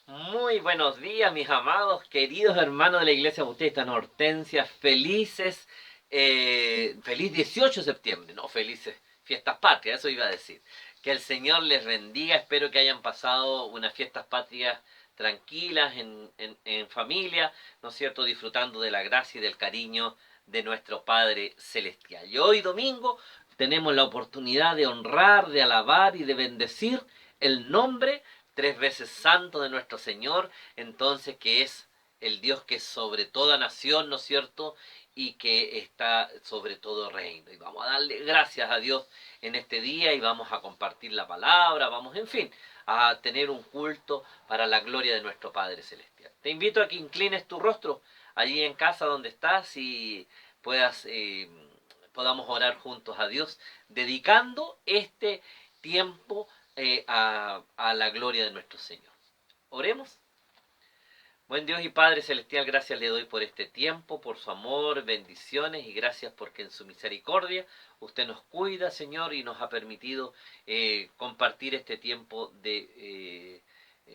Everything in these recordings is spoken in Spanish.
Muy buenos días, mis amados, queridos hermanos de la Iglesia Bautista Hortensia, feliz 18 de septiembre, no, felices fiestas patrias, eso iba a decir. Que el Señor les bendiga, espero que hayan pasado unas fiestas patrias tranquilas, en familia, ¿no es cierto?, disfrutando de la gracia y del cariño de nuestro Padre Celestial. Y hoy domingo tenemos la oportunidad de honrar, de alabar y de bendecir el nombre tres veces santo de nuestro Señor, entonces que es el Dios que es sobre toda nación, ¿no es cierto?, y que está sobre todo reino. Y vamos a darle gracias a Dios en este día y vamos a compartir la palabra, vamos, en fin, a tener un culto para la gloria de nuestro Padre Celestial. Te invito a que inclines tu rostro allí en casa donde estás y podamos orar juntos a Dios, dedicando este tiempo a la gloria de nuestro Señor. Oremos. Buen Dios y Padre Celestial, gracias le doy por este tiempo, por su amor, bendiciones y gracias porque en su misericordia usted nos cuida, Señor, y nos ha permitido compartir este tiempo de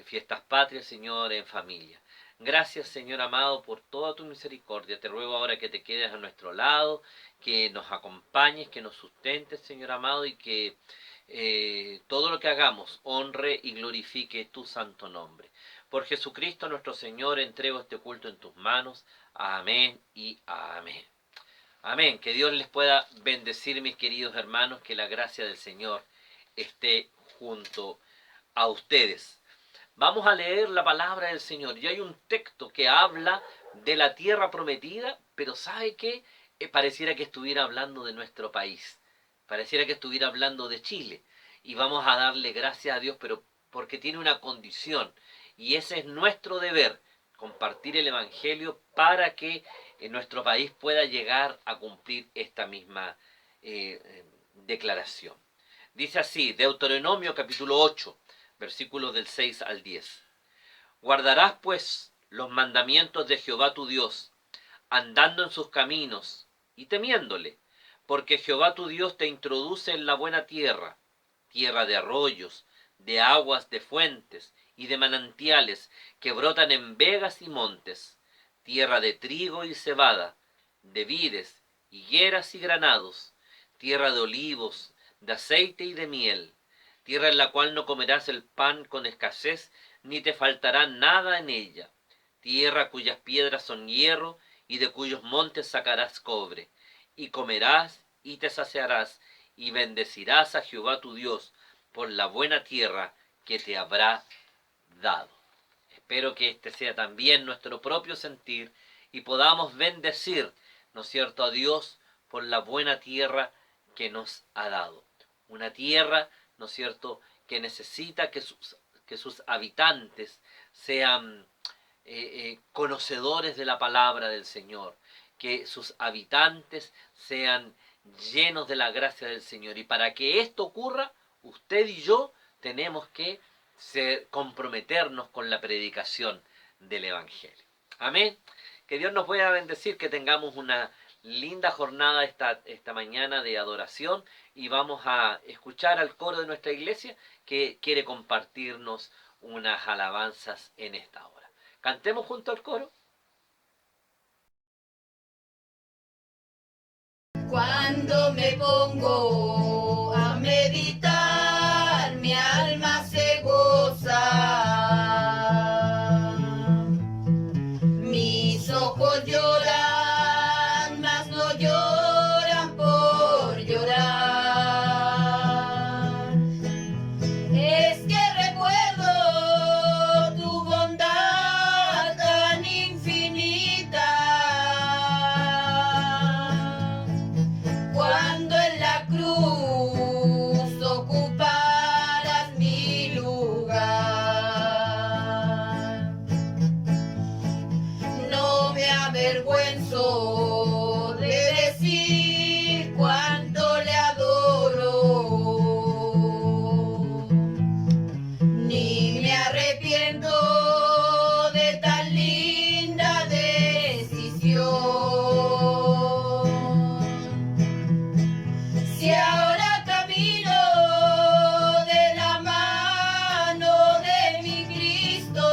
fiestas patrias, Señor, en familia. Gracias, Señor amado, por toda tu misericordia. Te ruego ahora que te quedes a nuestro lado, que nos acompañes, que nos sustentes, Señor amado, y que todo lo que hagamos honre y glorifique tu santo nombre. Por Jesucristo nuestro Señor, entrego este culto en tus manos. Amén y amén. Amén. Que Dios les pueda bendecir, mis queridos hermanos, que la gracia del Señor esté junto a ustedes. Vamos a leer la palabra del Señor. Y hay un texto que habla de la tierra prometida, pero ¿sabe qué? Pareciera que estuviera hablando de nuestro país. Pareciera que estuviera hablando de Chile. Y vamos a darle gracias a Dios, pero porque tiene una condición. Y ese es nuestro deber, compartir el Evangelio para que nuestro país pueda llegar a cumplir esta misma declaración. Dice así, Deuteronomio capítulo 8, versículos del 6 al 10. Guardarás pues los mandamientos de Jehová tu Dios, andando en sus caminos y temiéndole, porque Jehová tu Dios te introduce en la buena tierra, tierra de arroyos, de aguas de fuentes y de manantiales que brotan en vegas y montes, tierra de trigo y cebada, de vides, higueras y granados, tierra de olivos, de aceite y de miel, tierra en la cual no comerás el pan con escasez, ni te faltará nada en ella, tierra cuyas piedras son hierro, y de cuyos montes sacarás cobre, y comerás y te saciarás, y bendecirás a Jehová tu Dios por la buena tierra que te habrá dado. Espero que este sea también nuestro propio sentir y podamos bendecir, ¿no es cierto?, a Dios por la buena tierra que nos ha dado. Una tierra, ¿no es cierto?, que necesita que sus habitantes sean conocedores de la palabra del Señor, que sus habitantes sean llenos de la gracia del Señor. Y para que esto ocurra, usted y yo tenemos que comprometernos con la predicación del Evangelio. Amén. Que Dios nos pueda bendecir, que tengamos una linda jornada esta mañana de adoración y vamos a escuchar al coro de nuestra iglesia que quiere compartirnos unas alabanzas en esta hora. Cantemos junto al coro. Cuando me pongo a meditar, mi alma se goza. Mis ojos lloran, mas no lloran por llorar. Es que recuerdo tu bondad tan infinita. Cuando en la cruz ocuparas mi lugar, no me avergüenzo de decir cuánto le adoro, ni me arrepiento de tan linda decisión. Si ahora camino de la mano de mi Cristo,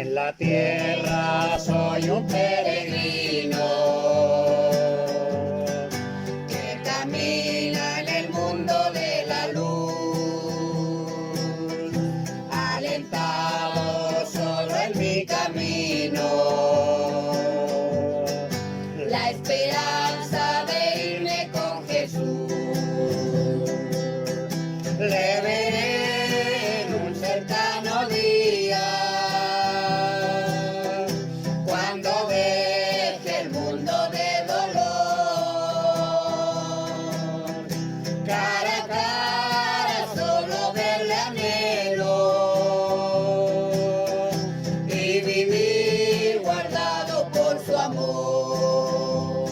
En la tierra soy un peregrino que camina en el mundo de la luz, alentado solo en mi camino, la esperanza de irme con Jesús. Le veré en un cercano día, cuando deje el mundo de dolor. Cara a cara solo verle anhelo y vivir guardado por su amor.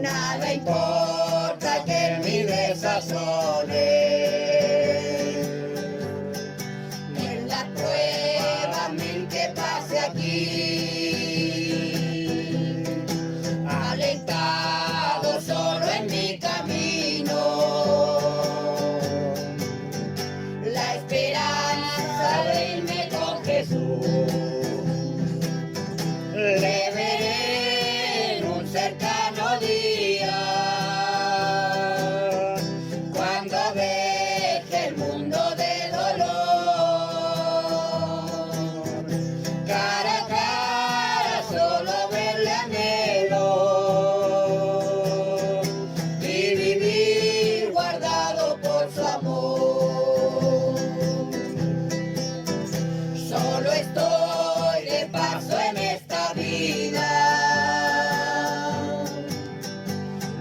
Nada importa que en mi desazones, ni en la prueba mil que pase aquí, alentado solo en mi camino, la esperanza de irme con Jesús. Le veré en un cercano día, cuando deje el mundo de dolor. Cara a cara solo verle anhelo y vivir guardado por su amor. Solo estoy de paso en esta vida,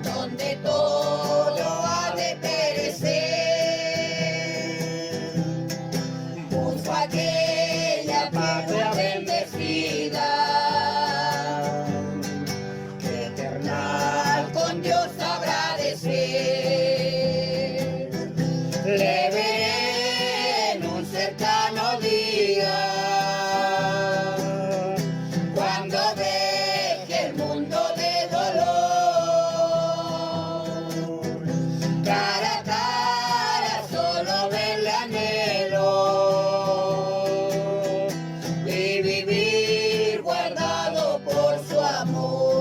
donde todo ha de perecer. Busco aquella patria bendecida, que eternal con Dios habrá de ser. Le veré en un cercano día, cuando deje el mundo de dolor. Cara a cara solo verle anhelo y vivir guardado por su amor.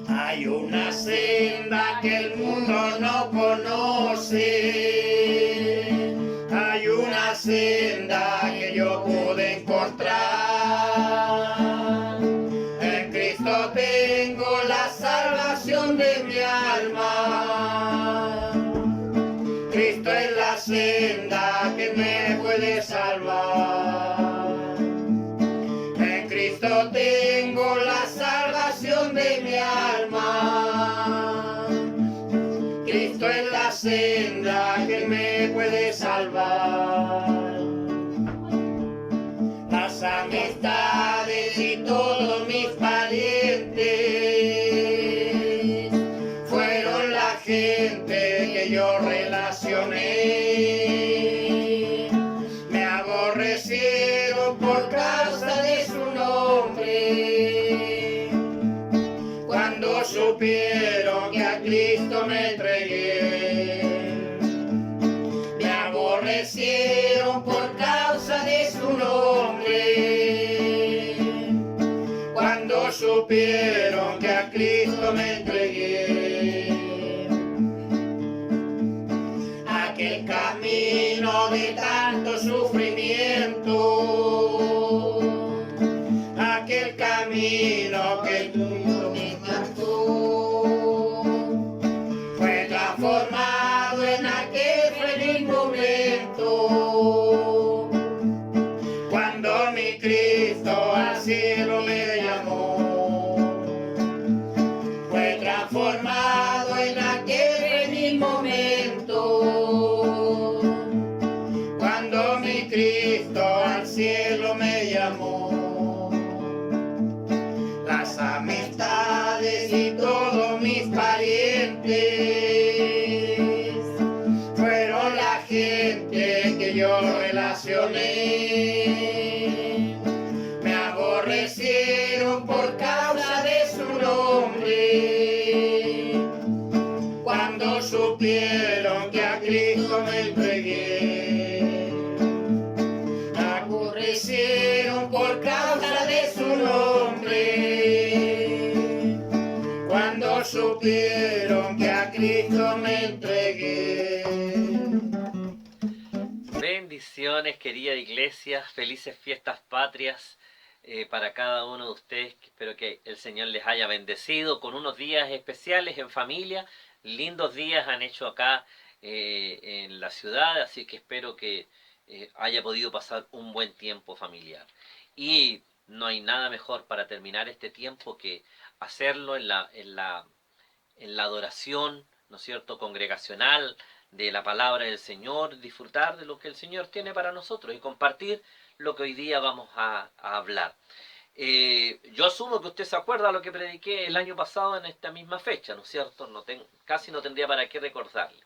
Hay una senda que el mundo no conoce, hay una senda que yo pude encontrar. En Cristo tengo la salvación de mi alma. Cristo es la senda que me puede salvar. En Cristo tengo la salvación de mi alma. Cristo es la senda que me puede salvar. Las amistades y todos mis parientes fueron la gente que yo relacioné. Me aborrecieron por causa de su nombre, cuando supieron que a Cristo me entregué. Me aborrecieron por causa de su nombre, cuando supieron que a Cristo me entregué. Aquel camino de tanto sufrimiento, aquel camino que tú me encantó, fue transformado en aquel feliz momento, cuando mi Cristo al cielo me llamó. Fue transformado en aquel feliz momento, cuando mi Cristo al cielo me llamó. Las amistades y todos mis parientes fueron la gente que yo relacioné. Me aborrecieron por causa de su nombre, cuando murieron por causa de su nombre. Cuando supieron que a Cristo me entregué. Bendiciones, querida iglesia, felices fiestas patrias para cada uno de ustedes. Espero que el Señor les haya bendecido con unos días especiales en familia. Lindos días han hecho acá en la ciudad, así que espero que haya podido pasar un buen tiempo familiar. Y no hay nada mejor para terminar este tiempo que hacerlo en la adoración, ¿no es cierto?, congregacional, de la palabra del Señor, disfrutar de lo que el Señor tiene para nosotros y compartir lo que hoy día vamos a hablar. Yo asumo que usted se acuerda de lo que prediqué el año pasado en esta misma fecha, ¿no es cierto? Casi no tendría para qué recordarle.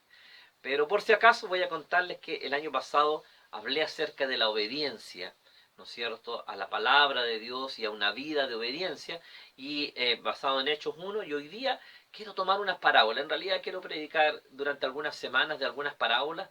Pero por si acaso voy a contarles que el año pasado hablé acerca de la obediencia, ¿no es cierto?, a la palabra de Dios y a una vida de obediencia, y basado en Hechos 1, y hoy día quiero tomar unas parábolas. En realidad quiero predicar durante algunas semanas de algunas parábolas.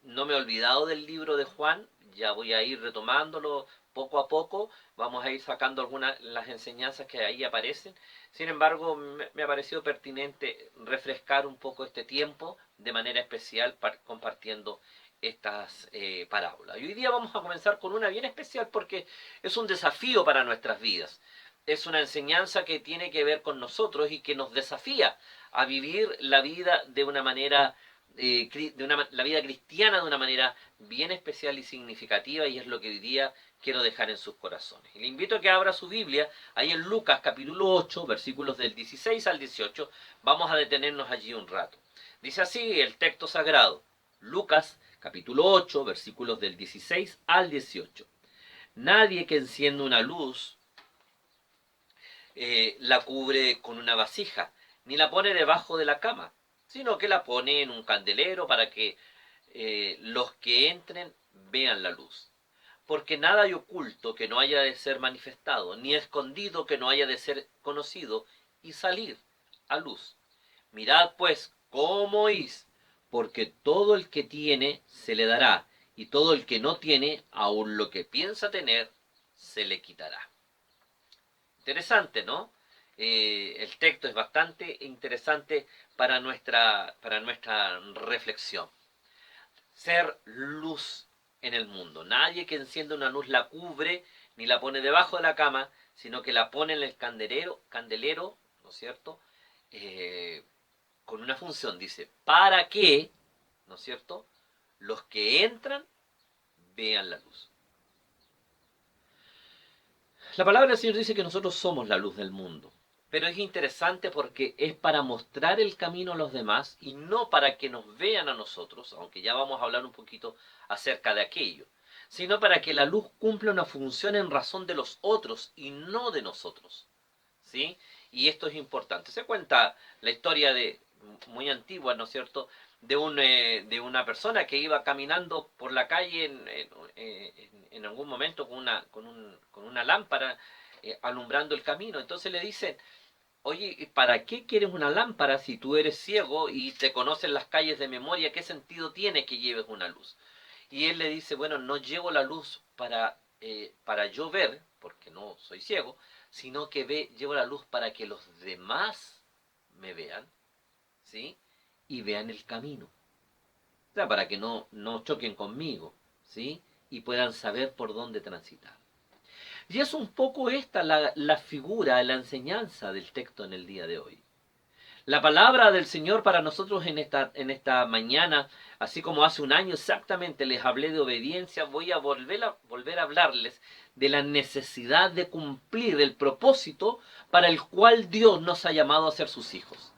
No me he olvidado del libro de Juan, ya voy a ir retomándolo poco a poco, vamos a ir sacando algunas las enseñanzas que ahí aparecen. Sin embargo, me ha parecido pertinente refrescar un poco este tiempo de manera especial compartiendo estas parábolas. Y hoy día vamos a comenzar con una bien especial porque es un desafío para nuestras vidas. Es una enseñanza que tiene que ver con nosotros y que nos desafía a vivir la vida de una manera, la vida cristiana de una manera bien especial y significativa, y es lo que hoy día quiero dejar en sus corazones. Y le invito a que abra su Biblia, ahí en Lucas capítulo 8, versículos del 16 al 18, vamos a detenernos allí un rato. Dice así el texto sagrado, Lucas capítulo 8, versículos del 16 al 18. Nadie que encienda una luz la cubre con una vasija, ni la pone debajo de la cama, sino que la pone en un candelero para que los que entren vean la luz. Porque nada hay oculto que no haya de ser manifestado, ni escondido que no haya de ser conocido y salir a luz. Mirad pues cómo oís, porque todo el que tiene se le dará, y todo el que no tiene, aun lo que piensa tener, se le quitará. Interesante, ¿no? El texto es bastante interesante para nuestra reflexión. Ser luz en el mundo. Nadie que encienda una luz la cubre ni la pone debajo de la cama, sino que la pone en el candelero, ¿no es cierto? Con una función, dice, para que, ¿no es cierto?, los que entran vean la luz. La palabra del Señor dice que nosotros somos la luz del mundo, pero es interesante porque es para mostrar el camino a los demás y no para que nos vean a nosotros, aunque ya vamos a hablar un poquito acerca de aquello, sino para que la luz cumpla una función en razón de los otros y no de nosotros, ¿sí? Y esto es importante. Se cuenta la historia muy antigua, ¿no es cierto?, de una persona que iba caminando por la calle en algún momento con una lámpara alumbrando el camino. Entonces le dicen, oye, ¿para qué quieres una lámpara si tú eres ciego y te conocen las calles de memoria? ¿Qué sentido tiene que lleves una luz? Y él le dice, bueno, no llevo la luz para yo ver, porque no soy ciego, sino que llevo la luz para que los demás me vean, ¿sí?, y vean el camino. O sea, para que no choquen conmigo, ¿sí?, y puedan saber por dónde transitar. Y es un poco esta la figura, la enseñanza del texto en el día de hoy. La palabra del Señor para nosotros en esta mañana, así como hace un año exactamente les hablé de obediencia, voy a volver a hablarles de la necesidad de cumplir el propósito para el cual Dios nos ha llamado a ser sus hijos.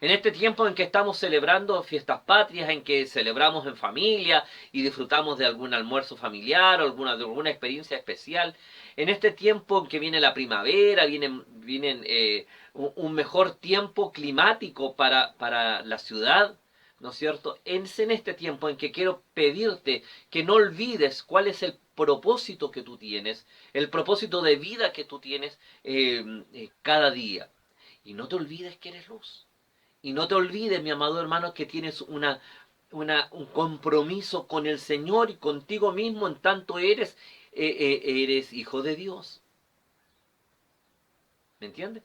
En este tiempo en que estamos celebrando fiestas patrias, en que celebramos en familia y disfrutamos de algún almuerzo familiar o de alguna experiencia especial, en este tiempo en que viene la primavera, vienen un mejor tiempo climático para la ciudad, ¿no es cierto? Es en este tiempo en que quiero pedirte que no olvides cuál es el propósito que tú tienes, el propósito de vida que tú tienes cada día. Y no te olvides que eres luz. Y no te olvides, mi amado hermano, que tienes un compromiso con el Señor y contigo mismo, en tanto eres eres hijo de Dios. ¿Me entiendes?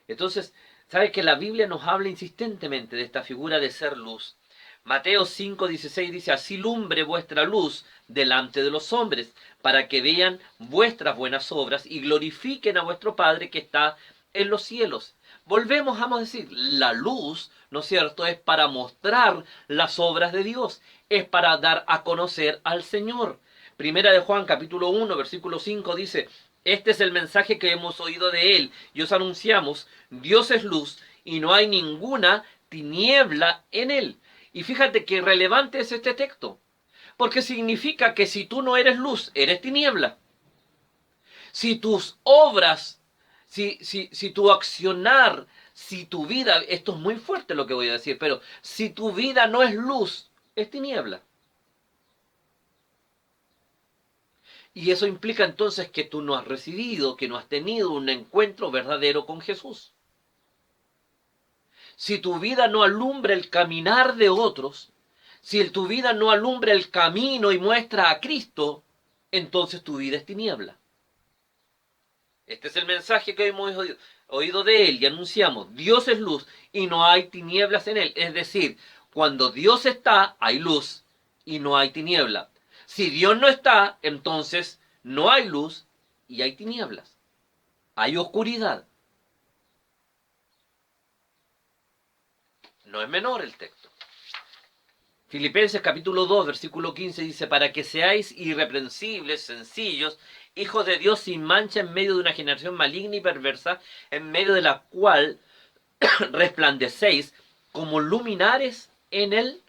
Entonces, ¿sabes que la Biblia nos habla insistentemente de esta figura de ser luz? Mateo 5:16 dice, así lumbre vuestra luz delante de los hombres, para que vean vuestras buenas obras y glorifiquen a vuestro Padre que está en los cielos. Volvemos, vamos a decir, la luz, ¿no es cierto?, es para mostrar las obras de Dios, es para dar a conocer al Señor. Primera de Juan, capítulo 1, versículo 5 dice, este es el mensaje que hemos oído de él y os anunciamos, Dios es luz y no hay ninguna tiniebla en él. Y fíjate qué relevante es este texto, porque significa que si tú no eres luz, eres tiniebla. Si tus obras, si tu accionar, si tu vida, esto es muy fuerte lo que voy a decir, pero si tu vida no es luz, es tiniebla. Y eso implica entonces que tú no has recibido, que no has tenido un encuentro verdadero con Jesús. Si tu vida no alumbra el caminar de otros, si tu vida no alumbra el camino y muestra a Cristo, entonces tu vida es tiniebla. Este es el mensaje que hemos oído de Él y anunciamos. Dios es luz y no hay tinieblas en Él. Es decir, cuando Dios está, hay luz y no hay tiniebla. Si Dios no está, entonces no hay luz y hay tinieblas. Hay oscuridad. No es menor el texto. Filipenses capítulo 2, versículo 15 dice, para que seáis irreprensibles, sencillos, hijos de Dios sin mancha en medio de una generación maligna y perversa, en medio de la cual resplandecéis como luminares en el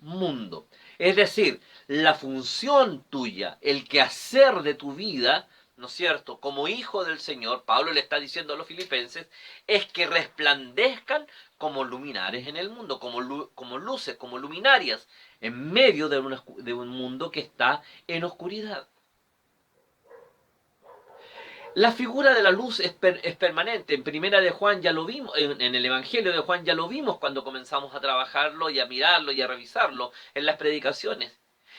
mundo. Es decir, la función tuya, el quehacer de tu vida, ¿no es cierto?, como hijo del Señor, Pablo le está diciendo a los filipenses, es que resplandezcan como luminares en el mundo, como luces, como luminarias, en medio de un mundo que está en oscuridad. La figura de la luz es permanente. En Primera de Juan ya lo vimos, en el Evangelio de Juan ya lo vimos cuando comenzamos a trabajarlo y a mirarlo y a revisarlo en las predicaciones.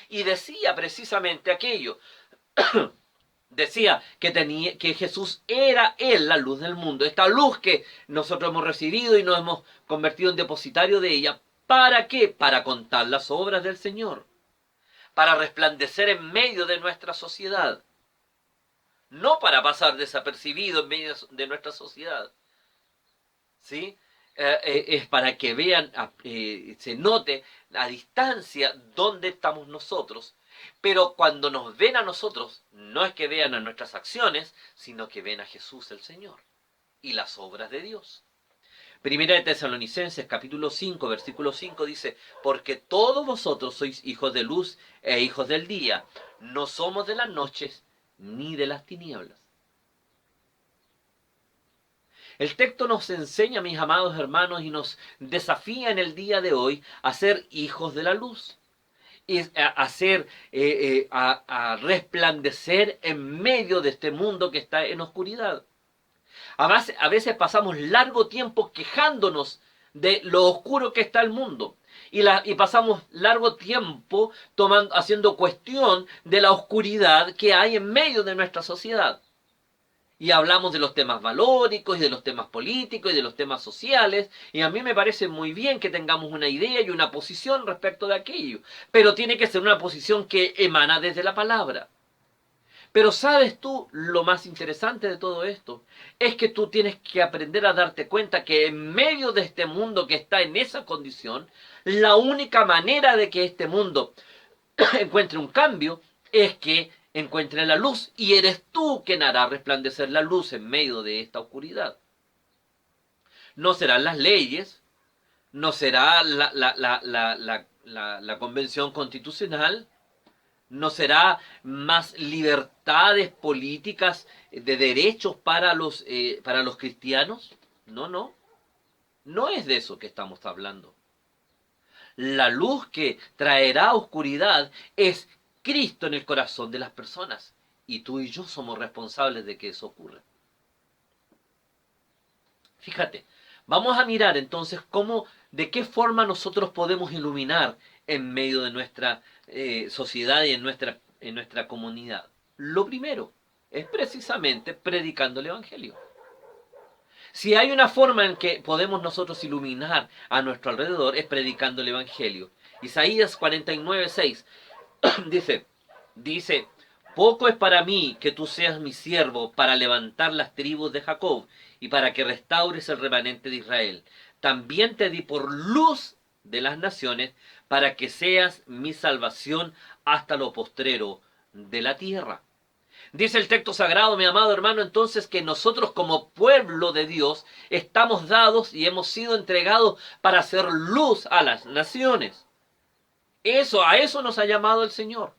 Y decía precisamente aquello. Decía que Jesús era Él la luz del mundo. Esta luz que nosotros hemos recibido y nos hemos convertido en depositario de ella. ¿Para qué? Para contar las obras del Señor. Para resplandecer en medio de nuestra sociedad. No para pasar desapercibido en medio de nuestra sociedad. ¿Sí? Es para que vean, se note a distancia dónde estamos nosotros. Pero cuando nos ven a nosotros, no es que vean a nuestras acciones, sino que ven a Jesús el Señor y las obras de Dios. Primera de Tesalonicenses, capítulo 5, versículo 5 dice, porque todos vosotros sois hijos de luz e hijos del día, no somos de las noches ni de las tinieblas. El texto nos enseña, mis amados hermanos, y nos desafía en el día de hoy a ser hijos de la luz. Y a resplandecer en medio de este mundo que está en oscuridad. A veces pasamos largo tiempo quejándonos de lo oscuro que está el mundo. Y pasamos largo tiempo haciendo cuestión de la oscuridad que hay en medio de nuestra sociedad. Y hablamos de los temas valóricos y de los temas políticos y de los temas sociales. Y a mí me parece muy bien que tengamos una idea y una posición respecto de aquello. Pero tiene que ser una posición que emana desde la palabra. Pero ¿sabes tú lo más interesante de todo esto? Es que tú tienes que aprender a darte cuenta que en medio de este mundo que está en esa condición, la única manera de que este mundo encuentre un cambio es que encuentre la luz, y eres tú quien hará resplandecer la luz en medio de esta oscuridad. No serán las leyes, no será la convención constitucional, no será más libertades políticas de derechos para los cristianos. No es de eso que estamos hablando. La luz que traerá oscuridad es Cristo en el corazón de las personas. Y tú y yo somos responsables de que eso ocurra. Fíjate, vamos a mirar entonces de qué forma nosotros podemos iluminar en medio de nuestra sociedad y en nuestra comunidad. Lo primero es precisamente predicando el Evangelio. Si hay una forma en que podemos nosotros iluminar a nuestro alrededor es predicando el Evangelio. Isaías 49:6 dice, dice, poco es para mí que tú seas mi siervo para levantar las tribus de Jacob y para que restaures el remanente de Israel. También te di por luz de las naciones para que seas mi salvación hasta lo postrero de la tierra. Dice el texto sagrado, mi amado hermano, entonces que nosotros como pueblo de Dios estamos dados y hemos sido entregados para hacer luz a las naciones. A eso nos ha llamado el Señor,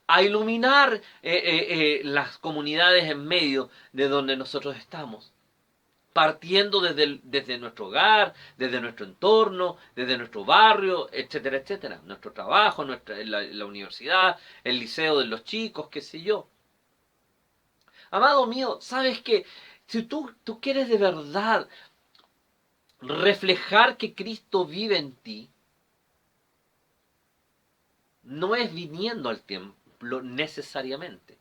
a iluminar las comunidades en medio de donde nosotros estamos, partiendo desde nuestro hogar, desde nuestro entorno, desde nuestro barrio, etcétera, etcétera, nuestro trabajo, la universidad, el liceo de los chicos, qué sé yo. Amado mío, ¿sabes qué? Si tú quieres de verdad reflejar que Cristo vive en ti, no es viniendo al templo necesariamente.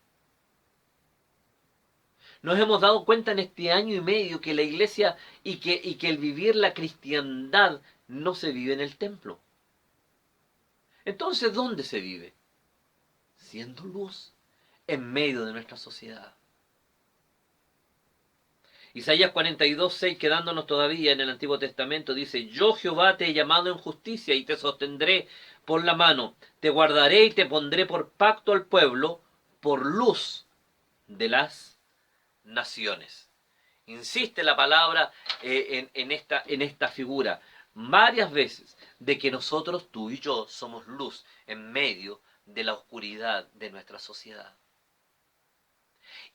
Nos hemos dado cuenta en este año y medio que la iglesia y que el vivir la cristiandad no se vive en el templo. Entonces, ¿dónde se vive? Siendo luz en medio de nuestra sociedad. Isaías 42:6, quedándonos todavía en el Antiguo Testamento, dice, yo Jehová te he llamado en justicia y te sostendré por la mano, te guardaré y te pondré por pacto al pueblo, por luz de las naciones. Insiste la palabra en esta figura varias veces de que nosotros, tú y yo, somos luz en medio de la oscuridad de nuestra sociedad.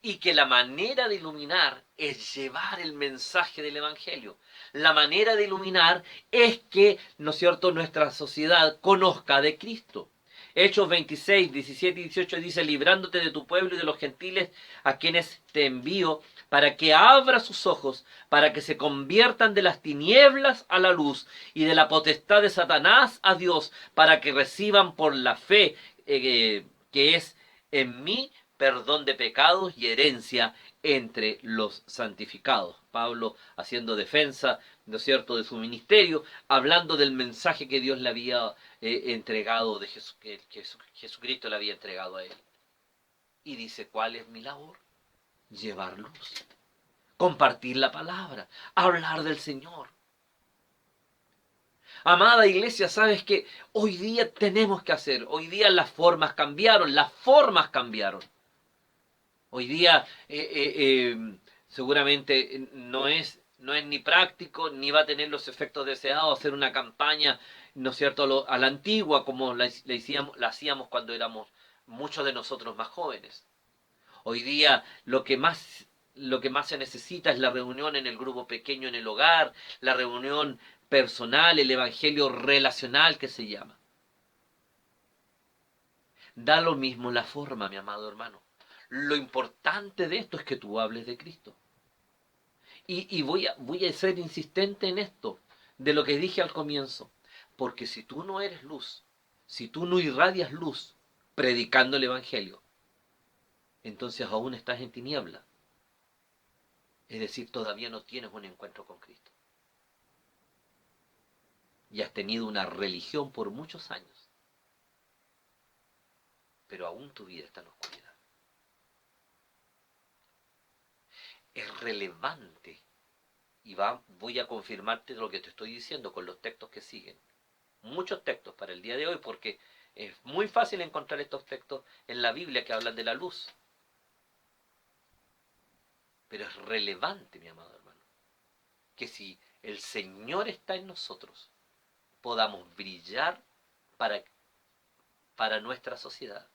Y que la manera de iluminar es llevar el mensaje del Evangelio. La manera de iluminar es que, ¿no es cierto?, nuestra sociedad conozca de Cristo. Hechos 26, 17 y 18 dice, librándote de tu pueblo y de los gentiles a quienes te envío, para que abra sus ojos, para que se conviertan de las tinieblas a la luz y de la potestad de Satanás a Dios, para que reciban por la fe que es en mí perdón de pecados y herencia entre los santificados. Pablo haciendo defensa, ¿no es cierto?, de su ministerio, hablando del mensaje que Dios le había entregado, que Jesucristo le había entregado a él. Y dice, ¿cuál es mi labor? Llevar luz, compartir la palabra, hablar del Señor. Amada iglesia, ¿sabes qué? Hoy día tenemos que hacer, hoy día las formas cambiaron. Hoy día seguramente no es ni práctico ni va a tener los efectos deseados hacer una campaña, ¿no es cierto?, a la antigua como la hacíamos cuando éramos muchos de nosotros más jóvenes. Hoy día lo que más se necesita es la reunión en el grupo pequeño en el hogar, la reunión personal, el evangelio relacional que se llama. Da lo mismo la forma, mi amado hermano. Lo importante de esto es que tú hables de Cristo. Y voy a ser insistente en esto, de lo que dije al comienzo. Porque si tú no eres luz, si tú no irradias luz predicando el Evangelio, entonces aún estás en tiniebla. Es decir, todavía no tienes un encuentro con Cristo. Y has tenido una religión por muchos años. Pero aún tu vida está en oscuridad. Es relevante, y voy a confirmarte lo que te estoy diciendo con los textos que siguen. Muchos textos para el día de hoy, porque es muy fácil encontrar estos textos en la Biblia que hablan de la luz. Pero es relevante, mi amado hermano, que si el Señor está en nosotros, podamos brillar para nuestra sociedad,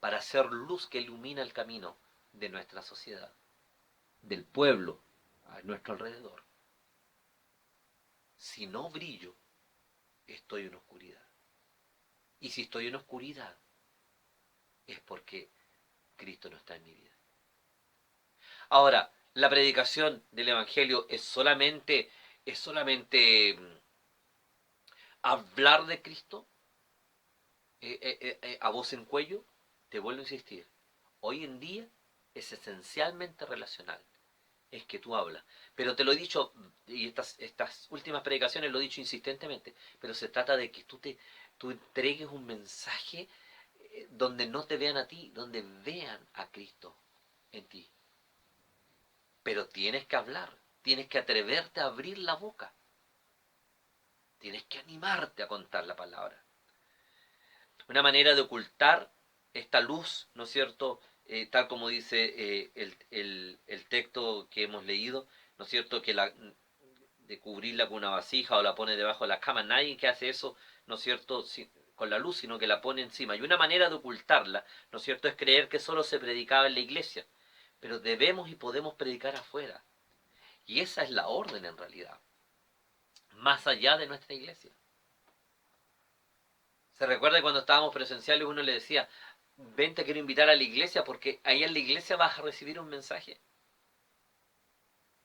para hacer luz que ilumina el camino de nuestra sociedad, del pueblo a nuestro alrededor. Si no brillo, estoy en oscuridad. Y si estoy en oscuridad, es porque Cristo no está en mi vida. Ahora, la predicación del Evangelio es solamente hablar de Cristo a voz en cuello. Te vuelvo a insistir, hoy en día es esencialmente relacional. Es que tú hablas. Pero te lo he dicho, y estas últimas predicaciones lo he dicho insistentemente, pero se trata de que tú entregues un mensaje donde no te vean a ti, donde vean a Cristo en ti. Pero tienes que hablar, tienes que atreverte a abrir la boca, tienes que animarte a contar la palabra. Una manera de ocultar esta luz, ¿no es cierto? Tal como dice el texto que hemos leído, ¿no es cierto? De cubrirla con una vasija o la pone debajo de la cama. Nadie que hace eso, ¿no es cierto?, con la luz, sino que la pone encima. Y una manera de ocultarla, ¿no es cierto?, es creer que solo se predicaba en la iglesia. Pero debemos y podemos predicar afuera. Y esa es la orden en realidad, más allá de nuestra iglesia. Se recuerda cuando estábamos presenciales uno le decía, ven, te quiero invitar a la iglesia porque ahí en la iglesia vas a recibir un mensaje.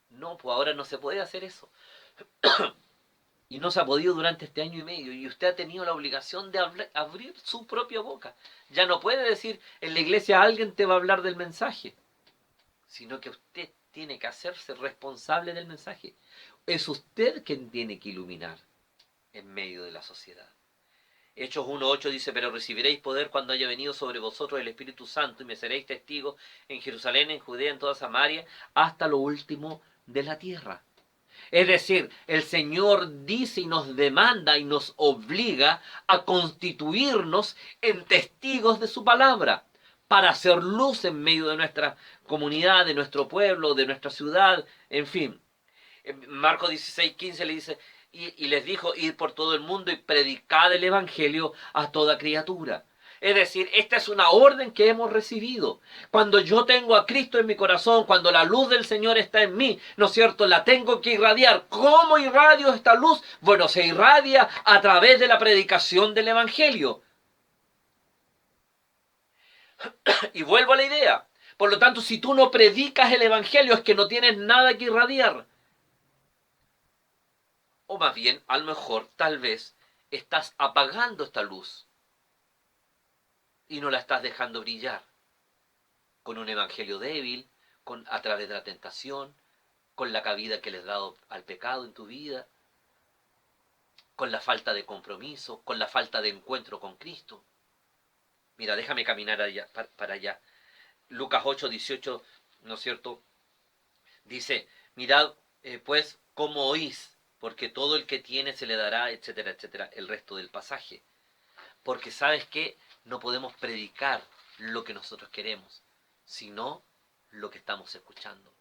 No, pues ahora no se puede hacer eso. Y no se ha podido durante este año y medio. Y usted ha tenido la obligación de abrir su propia boca. Ya no puede decir en la iglesia alguien te va a hablar del mensaje, sino que usted tiene que hacerse responsable del mensaje. Es usted quien tiene que iluminar en medio de la sociedad. Hechos 1:8 dice, pero recibiréis poder cuando haya venido sobre vosotros el Espíritu Santo y me seréis testigos en Jerusalén, en Judea, en toda Samaria, hasta lo último de la tierra. Es decir, el Señor dice y nos demanda y nos obliga a constituirnos en testigos de su palabra, para hacer luz en medio de nuestra comunidad, de nuestro pueblo, de nuestra ciudad, en fin. Marcos 16:15 le dice, y les dijo, id por todo el mundo y predicad el evangelio a toda criatura. Es decir, esta es una orden que hemos recibido. Cuando yo tengo a Cristo en mi corazón, cuando la luz del Señor está en mí, ¿no es cierto?, la tengo que irradiar. ¿Cómo irradio esta luz? Bueno, se irradia a través de la predicación del evangelio. Y vuelvo a la idea. Por lo tanto, si tú no predicas el evangelio, es que no tienes nada que irradiar. O más bien, a lo mejor, tal vez, estás apagando esta luz y no la estás dejando brillar con un evangelio débil, a través de la tentación, con la cabida que le has dado al pecado en tu vida, con la falta de compromiso, con la falta de encuentro con Cristo. Mira, déjame caminar para allá. Lucas 8:18, ¿no es cierto?, dice, mirad pues cómo oís, porque todo el que tiene se le dará, etcétera, etcétera, el resto del pasaje. Porque ¿sabes qué? No podemos predicar lo que nosotros queremos, sino lo que estamos escuchando.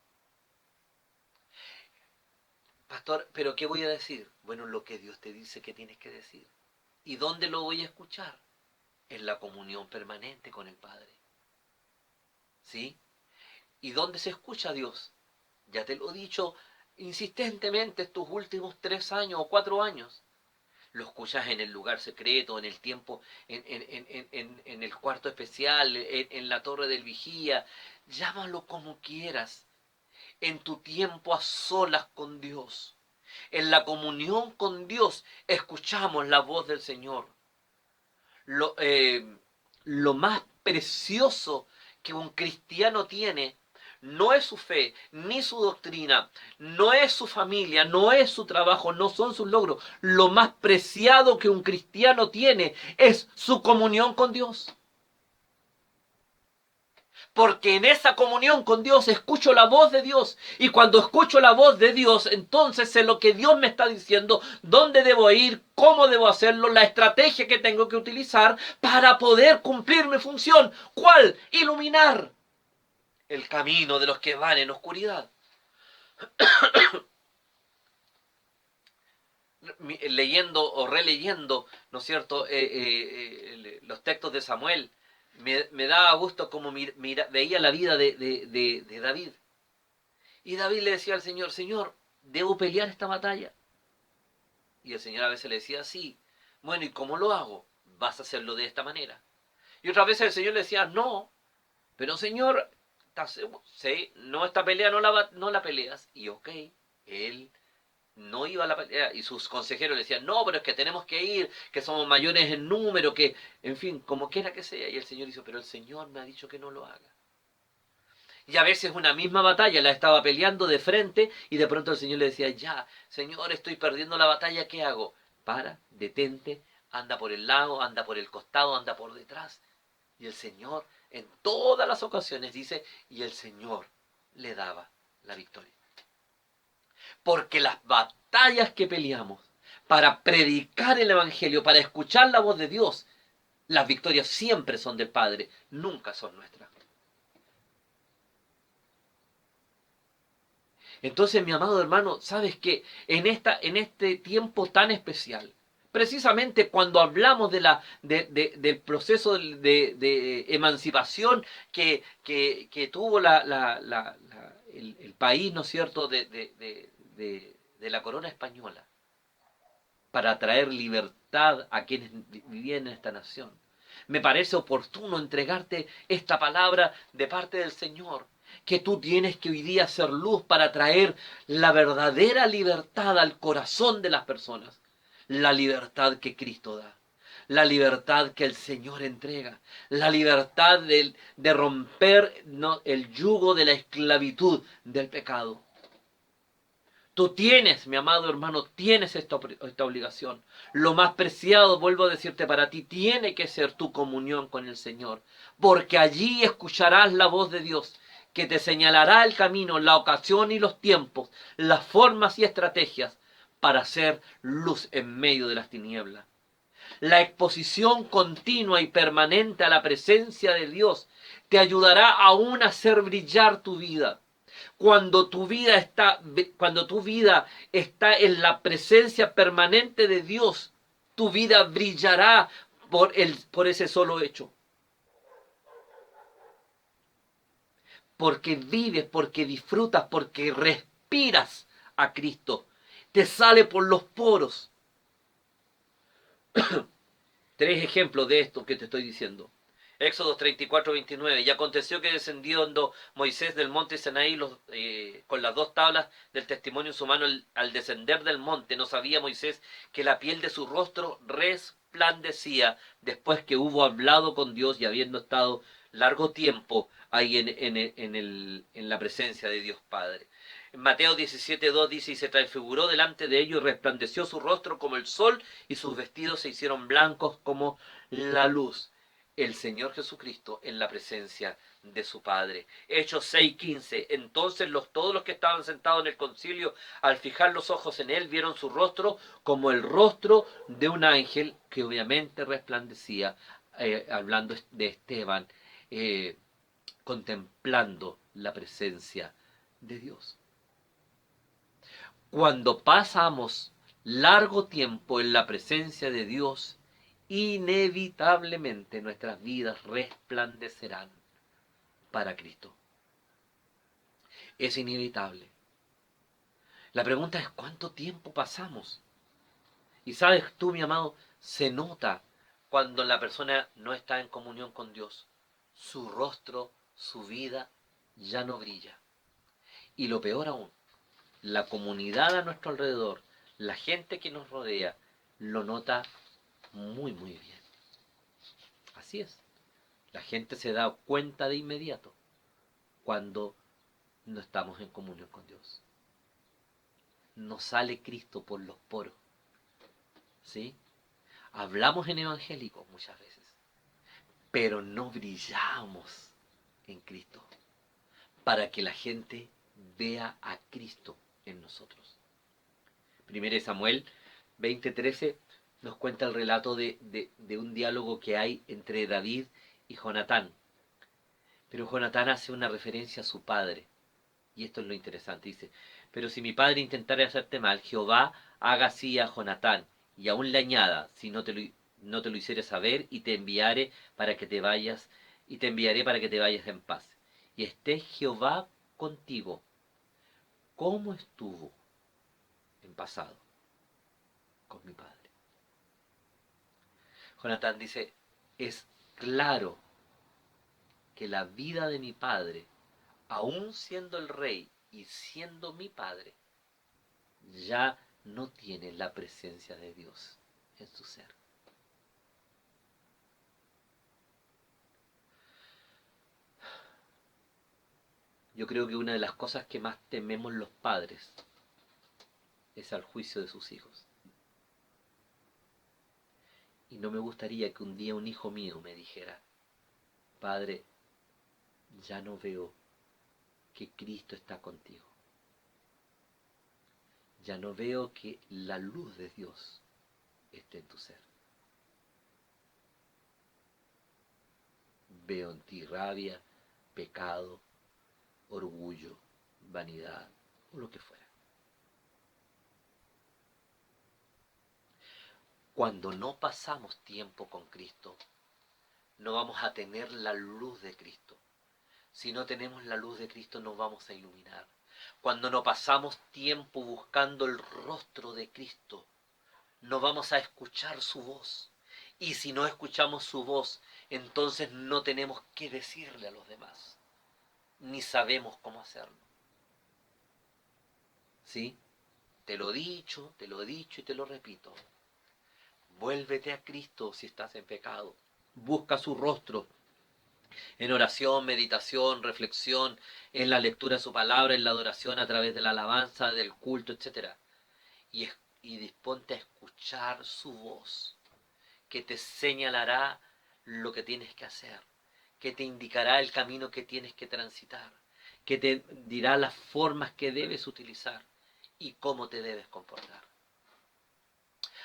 Pastor, ¿pero qué voy a decir? Bueno, lo que Dios te dice que tienes que decir. ¿Y dónde lo voy a escuchar? En la comunión permanente con el Padre. ¿Sí? ¿Y dónde se escucha a Dios? Ya te lo he dicho insistentemente estos últimos 3 años o 4 años. Lo escuchas en el lugar secreto, en el tiempo, en el cuarto especial, en la torre del vigía. Llámalo como quieras. En tu tiempo a solas con Dios. En la comunión con Dios escuchamos la voz del Señor. Lo más precioso que un cristiano tiene no es su fe, ni su doctrina, no es su familia, no es su trabajo, no son sus logros. Lo más preciado que un cristiano tiene es su comunión con Dios. Porque en esa comunión con Dios escucho la voz de Dios. Y cuando escucho la voz de Dios, entonces sé lo que Dios me está diciendo, dónde debo ir, cómo debo hacerlo, la estrategia que tengo que utilizar para poder cumplir mi función. ¿Cuál? Iluminar el camino de los que van en oscuridad. Leyendo o releyendo, ¿no es cierto?, los textos de Samuel, me daba gusto como veía la vida de David. Y David le decía al Señor, Señor, ¿debo pelear esta batalla? Y el Señor a veces le decía, sí. Bueno, ¿y cómo lo hago? Vas a hacerlo de esta manera. Y otras veces el Señor le decía, no, pero Señor, sí, no, esta pelea no la peleas. Y ok, él no iba a la pelea y sus consejeros le decían, no, pero es que tenemos que ir, que somos mayores en número, que, en fin, como quiera que sea. Y el Señor dice, pero el Señor me ha dicho que no lo haga. Y a veces una misma batalla la estaba peleando de frente y de pronto el Señor le decía, ya, Señor, estoy perdiendo la batalla, ¿qué hago? Para, detente, anda por el lado, anda por el costado, anda por detrás. Y el Señor en todas las ocasiones dice, y el Señor le daba la victoria. Porque las batallas que peleamos para predicar el Evangelio, para escuchar la voz de Dios, las victorias siempre son del Padre, nunca son nuestras. Entonces, mi amado hermano, sabes que en este tiempo tan especial, precisamente cuando hablamos del proceso de emancipación que tuvo el país, ¿no es cierto?, de la corona española, para traer libertad a quienes vivían en esta nación. Me parece oportuno entregarte esta palabra de parte del Señor, que tú tienes que hoy día ser luz para traer la verdadera libertad al corazón de las personas, la libertad que Cristo da, la libertad que el Señor entrega, la libertad de romper, ¿no?, el yugo de la esclavitud del pecado. Tú tienes, mi amado hermano, tienes esta obligación. Lo más preciado, vuelvo a decirte, para ti tiene que ser tu comunión con el Señor. Porque allí escucharás la voz de Dios, que te señalará el camino, la ocasión y los tiempos, las formas y estrategias para hacer luz en medio de las tinieblas. La exposición continua y permanente a la presencia de Dios te ayudará aún a hacer brillar tu vida. Cuando tu vida está en la presencia permanente de Dios, tu vida brillará por ese solo hecho. Porque vives, porque disfrutas, porque respiras a Cristo. Te sale por los poros. Tres ejemplos de esto que te estoy diciendo. Éxodo 34:29. Y aconteció que descendiendo Moisés del monte Sinaí con las dos tablas del testimonio en su mano, al descender del monte, no sabía Moisés que la piel de su rostro resplandecía después que hubo hablado con Dios y habiendo estado largo tiempo ahí en la presencia de Dios Padre. En Mateo 17:2 dice, y se transfiguró delante de ellos y resplandeció su rostro como el sol y sus vestidos se hicieron blancos como la luz. El Señor Jesucristo en la presencia de su Padre. Hechos 6:15. Entonces todos los que estaban sentados en el concilio, al fijar los ojos en él, vieron su rostro como el rostro de un ángel que obviamente resplandecía, hablando de Esteban, contemplando la presencia de Dios. Cuando pasamos largo tiempo en la presencia de Dios, inevitablemente nuestras vidas resplandecerán para Cristo. Es inevitable. La pregunta es ¿cuánto tiempo pasamos? Y sabes tú, mi amado, se nota cuando la persona no está en comunión con Dios. Su rostro, su vida ya no brilla. Y lo peor aún, la comunidad a nuestro alrededor, la gente que nos rodea, lo nota muy, muy bien. Así es. La gente se da cuenta de inmediato cuando no estamos en comunión con Dios. No sale Cristo por los poros. ¿Sí? Hablamos en evangélico muchas veces, pero no brillamos en Cristo para que la gente vea a Cristo en nosotros. 1 Samuel 20:13 nos cuenta el relato de un diálogo que hay entre David y Jonatán. Pero Jonatán hace una referencia a su padre. Y esto es lo interesante. Dice, pero si mi padre intentare hacerte mal, Jehová haga así a Jonatán, y aún le añada, si no te lo hiciere saber, y te enviaré para que te vayas en paz. Y esté Jehová contigo, como estuvo en pasado con mi padre. Jonatán dice, es claro que la vida de mi padre, aún siendo el rey y siendo mi padre, ya no tiene la presencia de Dios en su ser. Yo creo que una de las cosas que más tememos los padres es al juicio de sus hijos. Y no me gustaría que un día un hijo mío me dijera, padre, ya no veo que Cristo está contigo. Ya no veo que la luz de Dios esté en tu ser. Veo en ti rabia, pecado, orgullo, vanidad, o lo que fuera. Cuando no pasamos tiempo con Cristo, no vamos a tener la luz de Cristo. Si no tenemos la luz de Cristo, nos vamos a iluminar. Cuando no pasamos tiempo buscando el rostro de Cristo, no vamos a escuchar su voz. Y si no escuchamos su voz, entonces no tenemos qué decirle a los demás, ni sabemos cómo hacerlo. ¿Sí? Te lo he dicho y te lo repito. Vuélvete a Cristo si estás en pecado. Busca su rostro en oración, meditación, reflexión, en la lectura de su palabra, en la adoración a través de la alabanza, del culto, etc. Y disponte a escuchar su voz, que te señalará lo que tienes que hacer, que te indicará el camino que tienes que transitar, que te dirá las formas que debes utilizar y cómo te debes comportar.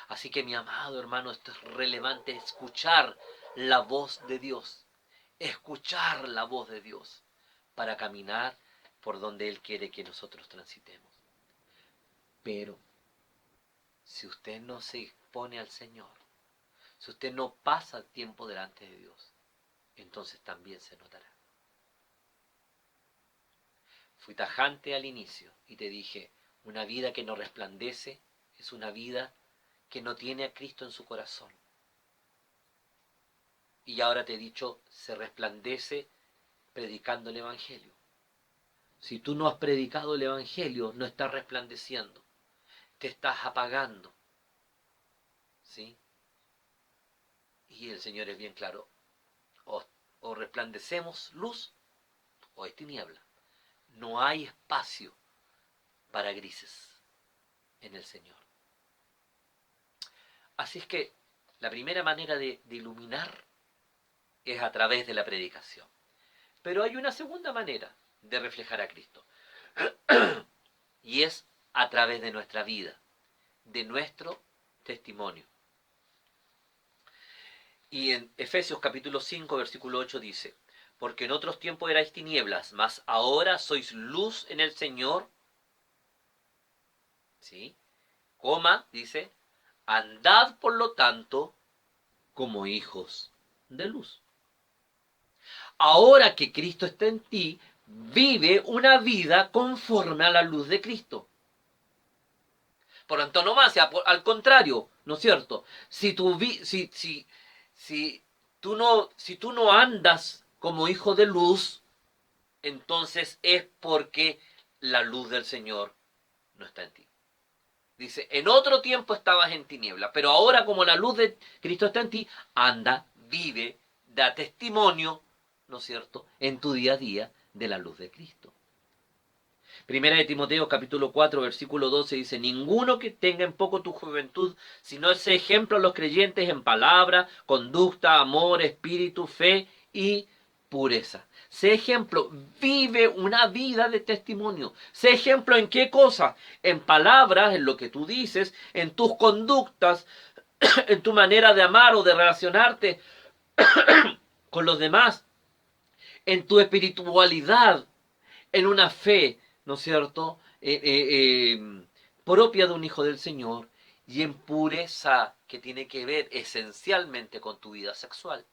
Así que, mi amado hermano, esto es relevante, escuchar la voz de Dios, escuchar la voz de Dios para caminar por donde Él quiere que nosotros transitemos. Pero si usted no se expone al Señor, si usted no pasa tiempo delante de Dios, entonces también se notará. Fui tajante al inicio y te dije, una vida que no resplandece es una vida que no tiene a Cristo en su corazón. Y ahora te he dicho, se resplandece predicando el Evangelio. Si tú no has predicado el Evangelio, no estás resplandeciendo, te estás apagando. ¿Sí? Y el Señor es bien claro, o resplandecemos luz o hay tiniebla. No hay espacio para grises en el Señor. Así es que la primera manera de iluminar es a través de la predicación. Pero hay una segunda manera de reflejar a Cristo. Y es a través de nuestra vida, de nuestro testimonio. Y en Efesios capítulo 5, versículo 8 dice, porque en otros tiempos erais tinieblas, mas ahora sois luz en el Señor. ¿Sí? Dice, andad por lo tanto como hijos de luz. Ahora que Cristo está en ti, vive una vida conforme a la luz de Cristo. Por antonomasia, al contrario, ¿no es cierto? Si tú no andas como hijo de luz, entonces es porque la luz del Señor no está en ti. Dice, en otro tiempo estabas en tiniebla, pero ahora como la luz de Cristo está en ti, anda, vive, da testimonio, ¿no es cierto?, en tu día a día de la luz de Cristo. Primera de Timoteo capítulo 4 versículo 12 dice, ninguno que tenga en poco tu juventud, sino ese ejemplo a los creyentes en palabra, conducta, amor, espíritu, fe y pureza. Sé ejemplo, vive una vida de testimonio. Sé ejemplo en qué cosa, en palabras, en lo que tú dices, en tus conductas, en tu manera de amar o de relacionarte con los demás, en tu espiritualidad, en una fe, ¿no es cierto?, propia de un hijo del Señor, y en pureza que tiene que ver esencialmente con tu vida sexual.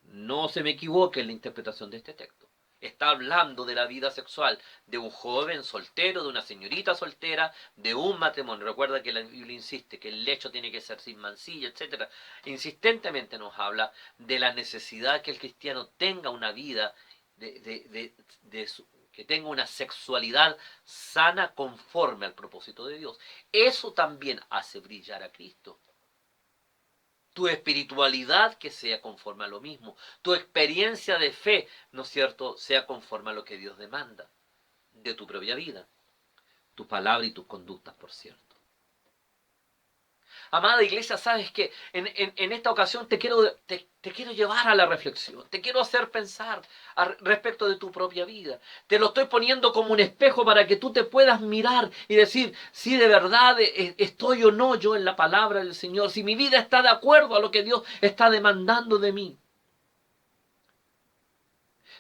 No se me equivoque en la interpretación de este texto. Está hablando de la vida sexual de un joven soltero, de una señorita soltera, de un matrimonio. Recuerda que la Biblia insiste que el lecho tiene que ser sin mancilla, etc. Insistentemente nos habla de la necesidad que el cristiano tenga una vida que tenga una sexualidad sana conforme al propósito de Dios. Eso también hace brillar a Cristo. Tu espiritualidad que sea conforme a lo mismo. Tu experiencia de fe, ¿no es cierto?, sea conforme a lo que Dios demanda de tu propia vida. Tu palabra y tus conductas, por cierto. Amada iglesia, sabes que en esta ocasión te quiero llevar a la reflexión, te quiero hacer pensar respecto de tu propia vida. Te lo estoy poniendo como un espejo para que tú te puedas mirar y decir si de verdad estoy o no yo en la palabra del Señor, si mi vida está de acuerdo a lo que Dios está demandando de mí.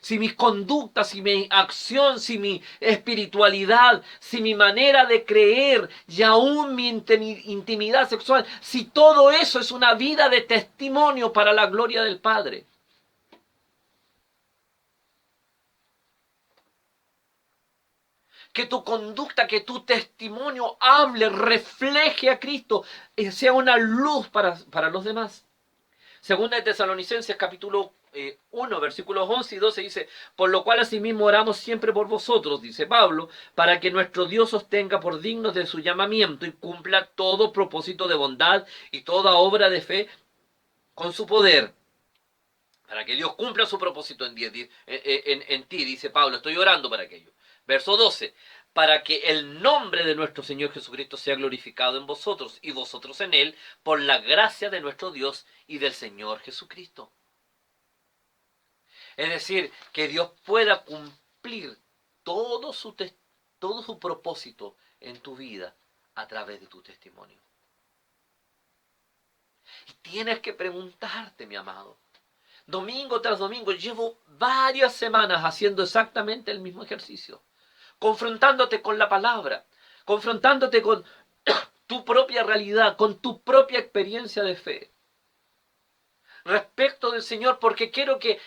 Si mis conductas, si mi acción, si mi espiritualidad, si mi manera de creer y aún mi intimidad sexual, si todo eso es una vida de testimonio para la gloria del Padre. Que tu conducta, que tu testimonio hable, refleje a Cristo, sea una luz para los demás. Segunda de Tesalonicenses capítulo 1, versículos 11 y 12 dice, por lo cual asimismo oramos siempre por vosotros, dice Pablo, para que nuestro Dios os tenga por dignos de su llamamiento y cumpla todo propósito de bondad y toda obra de fe con su poder. Para que Dios cumpla su propósito en ti, dice Pablo, estoy orando para aquello. Verso 12, para que el nombre de nuestro Señor Jesucristo sea glorificado en vosotros y vosotros en Él, por la gracia de nuestro Dios y del Señor Jesucristo. Es decir, que Dios pueda cumplir todo su propósito en tu vida a través de tu testimonio. Y tienes que preguntarte, mi amado, domingo tras domingo, llevo varias semanas haciendo exactamente el mismo ejercicio, confrontándote con la palabra, confrontándote con tu propia realidad, con tu propia experiencia de fe, respecto del Señor, porque quiero que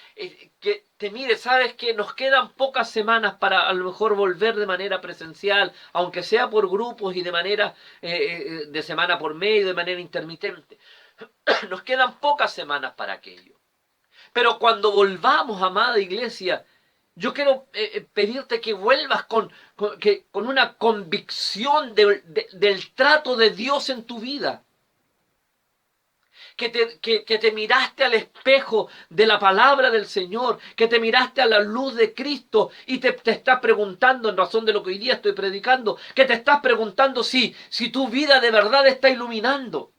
te mires, sabes que nos quedan pocas semanas para a lo mejor volver de manera presencial, aunque sea por grupos y de manera de semana por medio, de manera intermitente. Nos quedan pocas semanas para aquello. Pero cuando volvamos, amada iglesia, yo quiero pedirte que vuelvas con una convicción del trato de Dios en tu vida. Que te miraste al espejo de la palabra del Señor, que te miraste a la luz de Cristo y te estás preguntando, en razón de lo que hoy día estoy predicando, que te estás preguntando si tu vida de verdad está iluminando.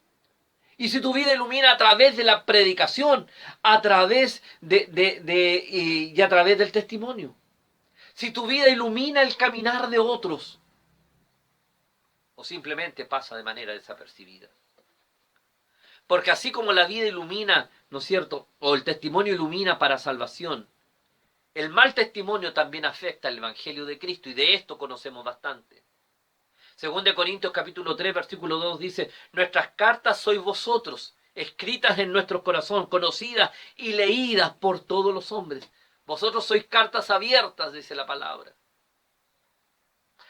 Y si tu vida ilumina a través de la predicación, a través y a través del testimonio. Si tu vida ilumina el caminar de otros, o simplemente pasa de manera desapercibida. Porque así como la vida ilumina, ¿no es cierto?, o el testimonio ilumina para salvación, el mal testimonio también afecta al Evangelio de Cristo, y de esto conocemos bastante. Según de Corintios capítulo 3, versículo 2 dice, nuestras cartas sois vosotros, escritas en nuestros corazones, conocidas y leídas por todos los hombres. Vosotros sois cartas abiertas, dice la palabra.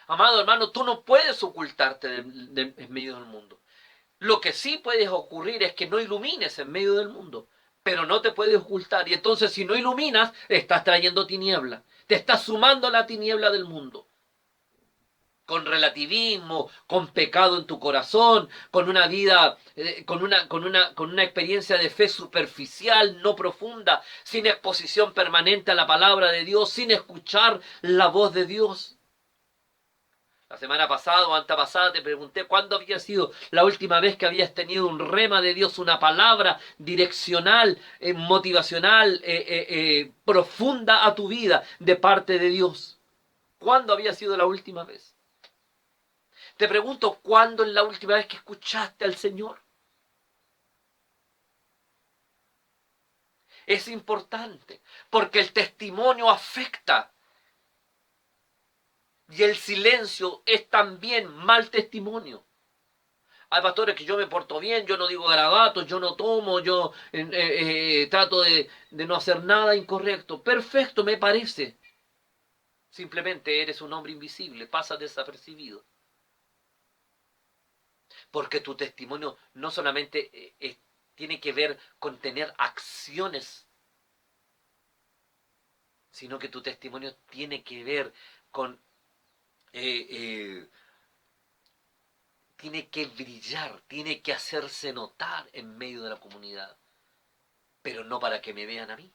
Amado hermano, tú no puedes ocultarte en medio del mundo. Lo que sí puede ocurrir es que no ilumines en medio del mundo, pero no te puedes ocultar. Y entonces si no iluminas, estás trayendo tiniebla. Te estás sumando a la tiniebla del mundo. Con relativismo, con pecado en tu corazón, con una vida, con una experiencia de fe superficial, no profunda, sin exposición permanente a la palabra de Dios, sin escuchar la voz de Dios. La semana pasada o antepasada te pregunté cuándo había sido la última vez que habías tenido un rema de Dios, una palabra direccional, motivacional, profunda a tu vida de parte de Dios. ¿Cuándo había sido la última vez? Te pregunto, ¿cuándo es la última vez que escuchaste al Señor? Es importante, porque el testimonio afecta. Y el silencio es también mal testimonio. Hay pastores que yo me porto bien, yo no digo garabatos, yo no tomo, yo trato de no hacer nada incorrecto. Perfecto, me parece. Simplemente eres un hombre invisible, pasas desapercibido. Porque tu testimonio no solamente tiene que ver con tener acciones, sino que tu testimonio tiene que ver con tiene que brillar, tiene que hacerse notar en medio de la comunidad. Pero no para que me vean a mí,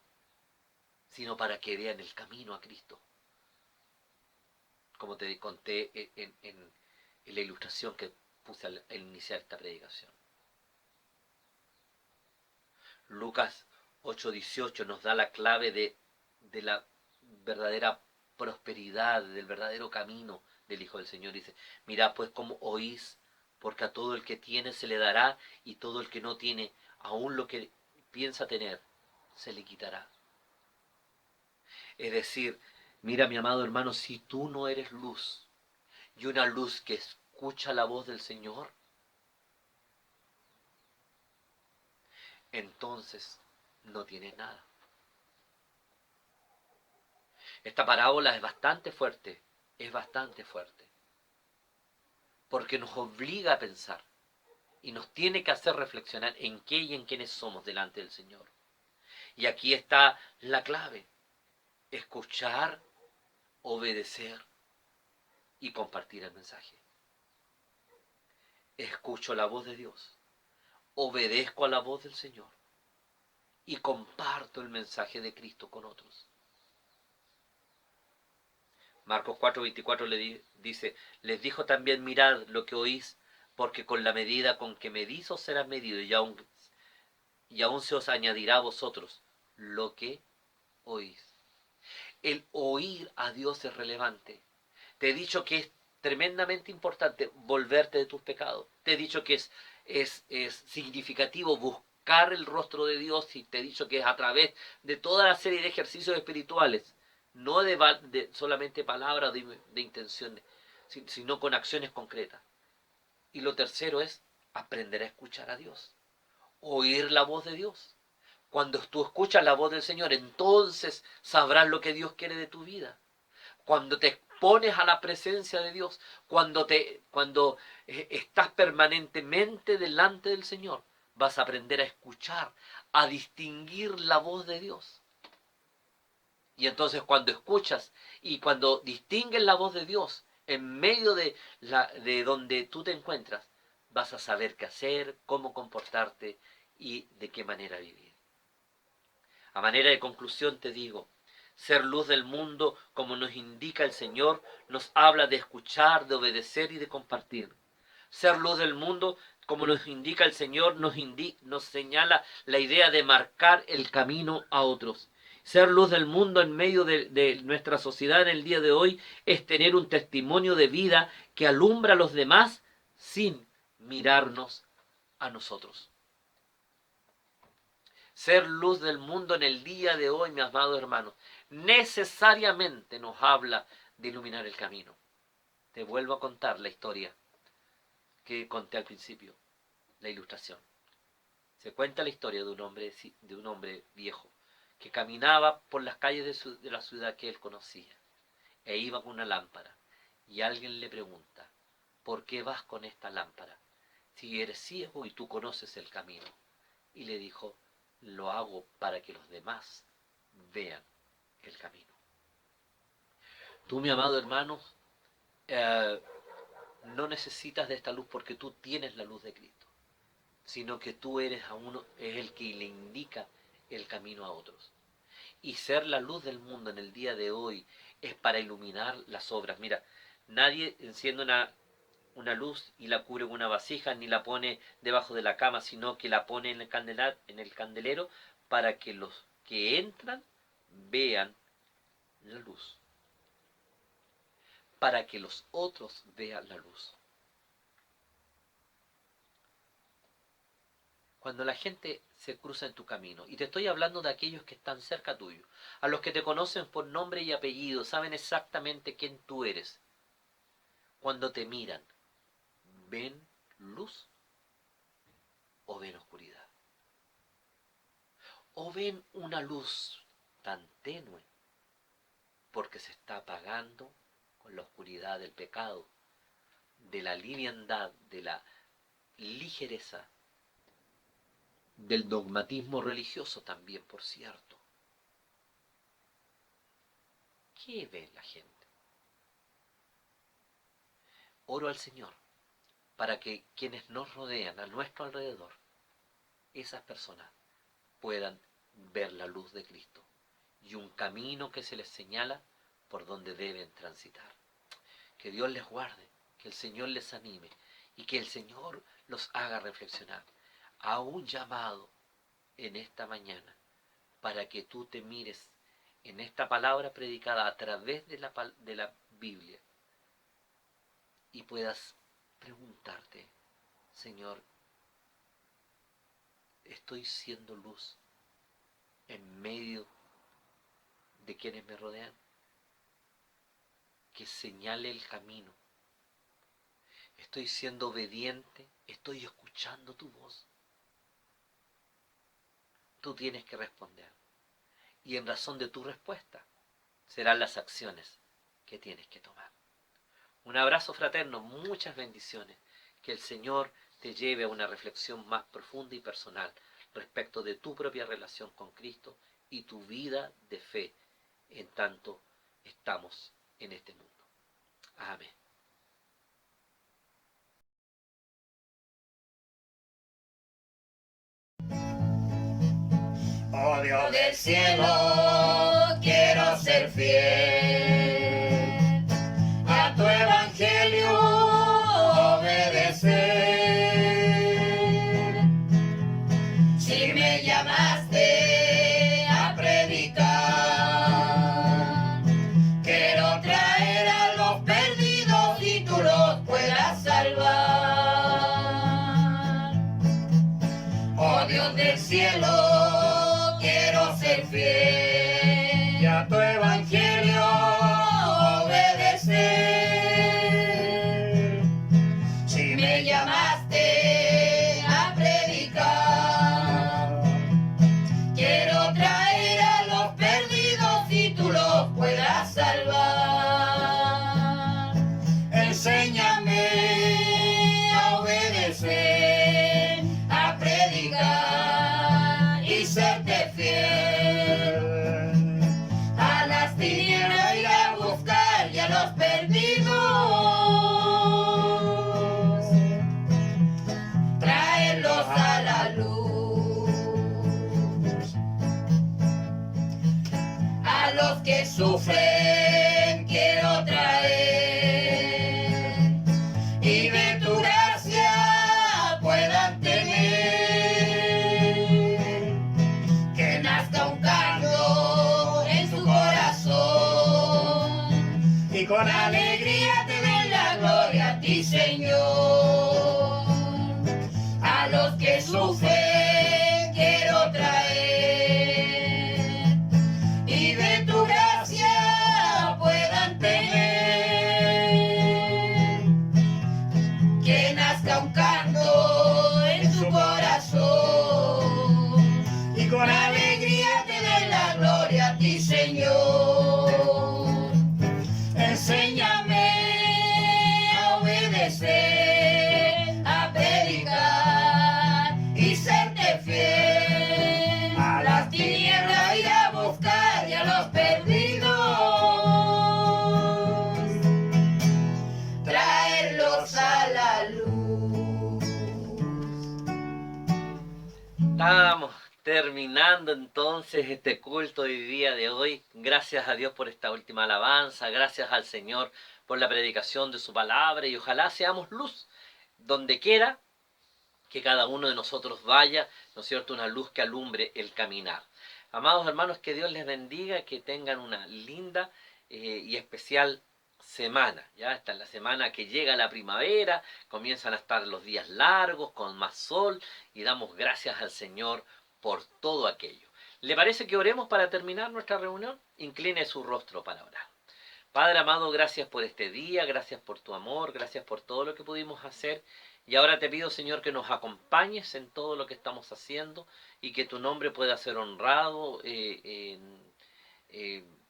sino para que vean el camino a Cristo. Como te conté en la ilustración que puse al iniciar esta predicación. Lucas 8:18 nos da la clave de la verdadera prosperidad, del verdadero camino del Hijo del Señor. Dice, mirad pues cómo oís, porque a todo el que tiene se le dará, y todo el que no tiene, aún lo que piensa tener, se le quitará. Es decir, mira mi amado hermano, si tú no eres luz, y una luz que escucha la voz del Señor, entonces no tienes nada. Esta parábola es bastante fuerte, porque nos obliga a pensar y nos tiene que hacer reflexionar en qué y en quiénes somos delante del Señor. Y aquí está la clave: escuchar, obedecer y compartir el mensaje. Escucho la voz de Dios, obedezco a la voz del Señor y comparto el mensaje de Cristo con otros. Marcos 4:24 dice, les dijo también, mirad lo que oís, porque con la medida con que medís os será medido, y aún se os añadirá a vosotros lo que oís. El oír a Dios es relevante. Te he dicho que es tremendamente importante volverte de tus pecados. Te he dicho que es significativo buscar el rostro de Dios, y te he dicho que es a través de toda la serie de ejercicios espirituales, no de solamente palabras de intenciones, sino con acciones concretas. Y lo tercero es aprender a escuchar a Dios, oír la voz de Dios. Cuando tú escuchas la voz del Señor, entonces sabrás lo que Dios quiere de tu vida. Cuando te expones a la presencia de Dios, cuando estás permanentemente delante del Señor, vas a aprender a escuchar, a distinguir la voz de Dios. Y entonces cuando escuchas y cuando distingues la voz de Dios en medio de donde tú te encuentras, vas a saber qué hacer, cómo comportarte y de qué manera vivir. A manera de conclusión te digo, ser luz del mundo, como nos indica el Señor, nos habla de escuchar, de obedecer y de compartir. Ser luz del mundo, como nos indica el Señor, nos señala la idea de marcar el camino a otros. Ser luz del mundo en medio de nuestra sociedad en el día de hoy es tener un testimonio de vida que alumbra a los demás sin mirarnos a nosotros. Ser luz del mundo en el día de hoy, mi amado hermano, necesariamente nos habla de iluminar el camino. Te vuelvo a contar la historia que conté al principio, la ilustración. Se cuenta la historia de un hombre viejo que caminaba por las calles de la ciudad que él conocía e iba con una lámpara. Y alguien le pregunta, ¿por qué vas con esta lámpara si eres ciego y tú conoces el camino? Y le dijo, lo hago para que los demás vean el camino. Tú, mi amado hermano, no necesitas de esta luz porque tú tienes la luz de Cristo, sino que tú eres es el que le indica el camino a otros. Y ser la luz del mundo en el día de hoy es para iluminar las obras. Mira, nadie enciende una luz y la cubre con una vasija, ni la pone debajo de la cama, sino que la pone en el candelero para que los que entran vean la luz, para que los otros vean la luz. Cuando la gente se cruza en tu camino, y te estoy hablando de aquellos que están cerca tuyo, a los que te conocen por nombre y apellido, saben exactamente quién tú eres, cuando te miran, ¿ven luz o ven oscuridad? ¿O ven una luz tan tenue porque se está apagando con la oscuridad del pecado, de la liviandad, de la ligereza, del dogmatismo religioso también, por cierto? ¿Qué ve la gente? Oro al Señor para que quienes nos rodean, a nuestro alrededor, esas personas puedan ver la luz de Cristo y un camino que se les señala por donde deben transitar. Que Dios les guarde, que el Señor les anime y que el Señor los haga reflexionar. A un llamado en esta mañana para que tú te mires en esta palabra predicada a través de la Biblia y puedas preguntarte, Señor, ¿estoy siendo luz en medio de quienes me rodean? Que señale el camino. ¿Estoy siendo obediente? ¿Estoy escuchando tu voz? Tú tienes que responder. Y en razón de tu respuesta serán las acciones que tienes que tomar. Un abrazo fraterno, muchas bendiciones. Que el Señor te lleve a una reflexión más profunda y personal respecto de tu propia relación con Cristo y tu vida de fe en tanto estamos en este mundo. Amén. Oh Dios del cielo, quiero ser fiel a tu evangelio, obedecer. Si me llamaste a predicar, quiero traer a los perdidos y tú los puedas salvar. Oh Dios del cielo, quiero ser fiel y a tu evangelio obedecer. Si me llamaste a predicar, quiero traer a los perdidos y tú los puedas salvar. Enséñame a obedecer, a predicar y serte fiel. A las tinieblas ir a buscar y a los perdidos traerlos a la luz. A los que sufren quiero traer y de tu gracia puedan tener. Que nazca un canto en su corazón y con alegría te den la gloria a ti, Señor. A los que sufren quiero traer y de tu gracia puedan tener. Que nazca un canto en su corazón y con alegría te den la gloria a ti, Señor. Enséñame a obedecer, a predicar y serte fiel. A las tinieblas ir a buscar y a los perdidos traerlos a la luz. Estamos terminando entonces este culto del día de hoy. Gracias a Dios por esta última alabanza. Gracias al Señor por la predicación de su palabra. Y ojalá seamos luz donde quiera que cada uno de nosotros vaya, ¿no es cierto? Una luz que alumbre el caminar. Amados hermanos, que Dios les bendiga, que tengan una linda y especial semana. Ya está en la semana que llega la primavera, comienzan a estar los días largos, con más sol, y damos gracias al Señor por todo aquello. ¿Le parece que oremos para terminar nuestra reunión? Incline su rostro para orar. Padre amado, gracias por este día, gracias por tu amor, gracias por todo lo que pudimos hacer. Y ahora te pido, Señor, que nos acompañes en todo lo que estamos haciendo y que tu nombre pueda ser honrado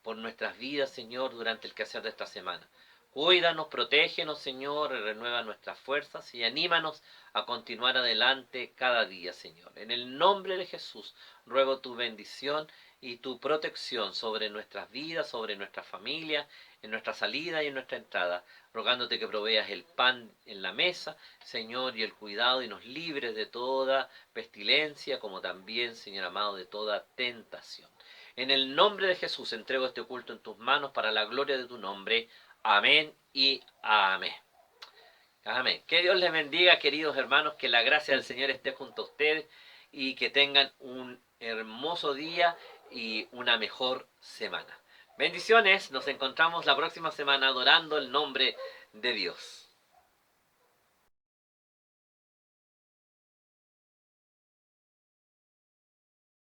por nuestras vidas, Señor, durante el quehacer de esta semana. Cuídanos, protégenos, Señor, renueva nuestras fuerzas y anímanos a continuar adelante cada día, Señor. En el nombre de Jesús, ruego tu bendición y tu protección sobre nuestras vidas, sobre nuestra familia, en nuestra salida y en nuestra entrada, rogándote que proveas el pan en la mesa, Señor, y el cuidado y nos libres de toda pestilencia, como también, Señor amado, de toda tentación. En el nombre de Jesús entrego este culto en tus manos para la gloria de tu nombre. Amén y amén. Amén. Que Dios les bendiga, queridos hermanos, que la gracia del Señor esté junto a ustedes y que tengan un hermoso día y una mejor semana. Bendiciones, nos encontramos la próxima semana adorando el nombre de Dios.